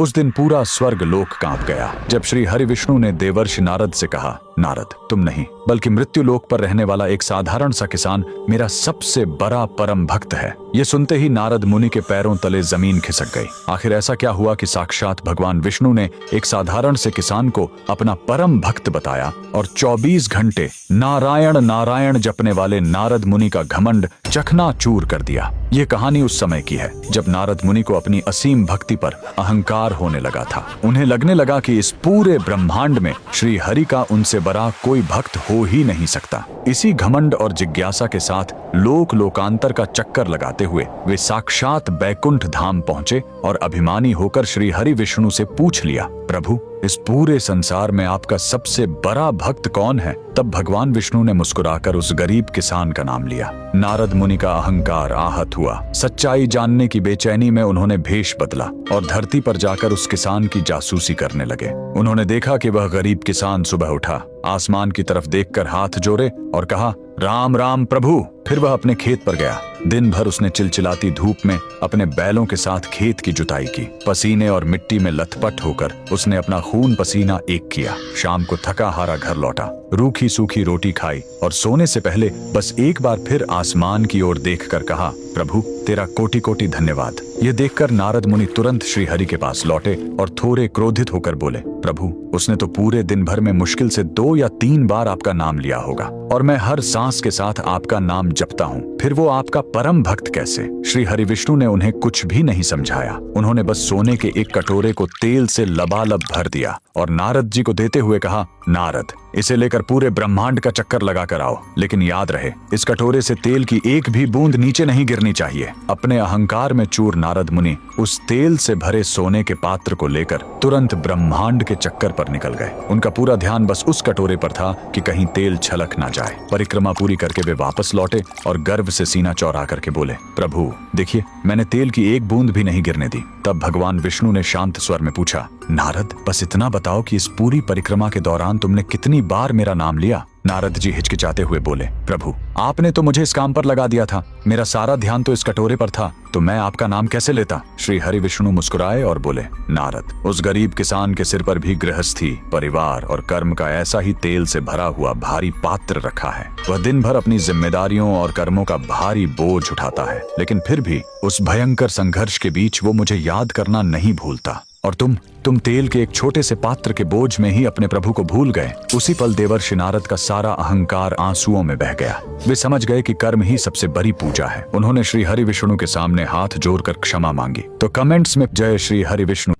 उस दिन पूरा स्वर्ग लोक कांप गया जब श्री हरि विष्णु ने देवर्षि नारद से कहा, नारद, तुम नहीं बल्कि मृत्यु लोक पर रहने वाला एक साधारण सा किसान मेरा सबसे बड़ा परम भक्त है। ये सुनते ही नारद मुनि के पैरों तले जमीन खिसक गई। आखिर ऐसा क्या हुआ कि साक्षात भगवान विष्णु ने एक साधारण से किसान को अपना परम भक्त बताया और 24 घंटे नारायण नारायण जपने वाले नारद मुनि का घमंड चकनाचूर कर दिया। ये कहानी उस समय की है जब नारद मुनि को अपनी असीम भक्ति पर अहंकार होने लगा था। उन्हें लगने लगा कि इस पूरे ब्रह्मांड में श्री हरि का उनसे बड़ा कोई भक्त हो ही नहीं सकता। इसी घमंड और जिज्ञासा के साथ लोक लोकांतर का चक्कर लगाते हुए वे साक्षात बैकुंठ धाम पहुंचे और अभिमानी होकर श्री हरि विष्णु से पूछ लिया, प्रभु, इस पूरे संसार में आपका सबसे बड़ा भक्त कौन है? तब भगवान विष्णु ने मुस्कुराकर उस गरीब किसान का नाम लिया। नारद मुनि का अहंकार आहत हुआ। सच्चाई जानने की बेचैनी में उन्होंने भेष बदला और धरती पर जाकर उस किसान की जासूसी करने लगे। उन्होंने देखा कि वह गरीब किसान सुबह उठा, आसमान की तरफ देखकर हाथ जोड़े और कहा, राम राम प्रभु। फिर वह अपने खेत पर गया। दिन भर उसने चिलचिलाती धूप में अपने बैलों के साथ खेत की जुताई की। पसीने और मिट्टी में लथपथ होकर उसने अपना खून पसीना एक किया। शाम को थका हारा घर लौटा, रूखी सूखी रोटी खाई और सोने से पहले बस एक बार फिर आसमान की ओर देखकर कहा, प्रभु, तेरा कोटि कोटि धन्यवाद। ये देखकर नारद मुनि तुरंत श्री हरि के पास लौटे और थोड़े क्रोधित होकर बोले, प्रभु, उसने तो पूरे दिन भर में मुश्किल से 2 या 3 बार आपका नाम लिया होगा और मैं हर सांस के साथ आपका नाम जपता हूँ, फिर वो आपका परम भक्त कैसे? श्री हरि विष्णु ने उन्हें कुछ भी नहीं समझाया। उन्होंने बस सोने के एक कटोरे को तेल से लबालब भर दिया और नारद जी को देते हुए कहा, नारद, इसे लेकर पूरे ब्रह्मांड का चक्कर लगा कर आओ, लेकिन याद रहे, इस कटोरे से तेल की एक भी बूंद नीचे नहीं गिरनी चाहिए। अपने अहंकार में चूर नारद मुनि उस तेल से भरे सोने के पात्र को लेकर तुरंत ब्रह्मांड के चक्कर पर निकल गए। उनका पूरा ध्यान बस उस कटोरे पर था कि कहीं तेल छलक ना जाए। परिक्रमा पूरी करके वे वापस लौटे और गर्व से सीना चौड़ा करके बोले, प्रभु, देखिए, मैंने तेल की एक बूंद भी नहीं गिरने दी। तब भगवान विष्णु ने शांत स्वर में पूछा, नारद, बस इतना बताओ कि इस पूरी परिक्रमा के दौरान तुमने कितनी बार मेरा नाम लिया? नारद जी हिचकिचाते हुए बोले, प्रभु, आपने तो मुझे इस काम पर लगा दिया था, मेरा सारा ध्यान तो इस कटोरे पर था, तो मैं आपका नाम कैसे लेता? श्री हरि विष्णु मुस्कुराए और बोले, नारद, उस गरीब किसान के सिर पर भी गृहस्थी, परिवार और कर्म का ऐसा ही तेल से भरा हुआ भारी पात्र रखा है। वह दिन भर अपनी जिम्मेदारियों और कर्मों का भारी बोझ उठाता है, लेकिन फिर भी उस भयंकर संघर्ष के बीच वो मुझे याद करना नहीं भूलता। और तुम तेल के एक छोटे से पात्र के बोझ में ही अपने प्रभु को भूल गए। उसी पल देवर्षि नारद का सारा अहंकार आंसुओं में बह गया। वे समझ गए कि कर्म ही सबसे बड़ी पूजा है। उन्होंने श्री हरि विष्णु के सामने हाथ जोड़कर क्षमा मांगी। तो कमेंट्स में जय श्री हरि विष्णु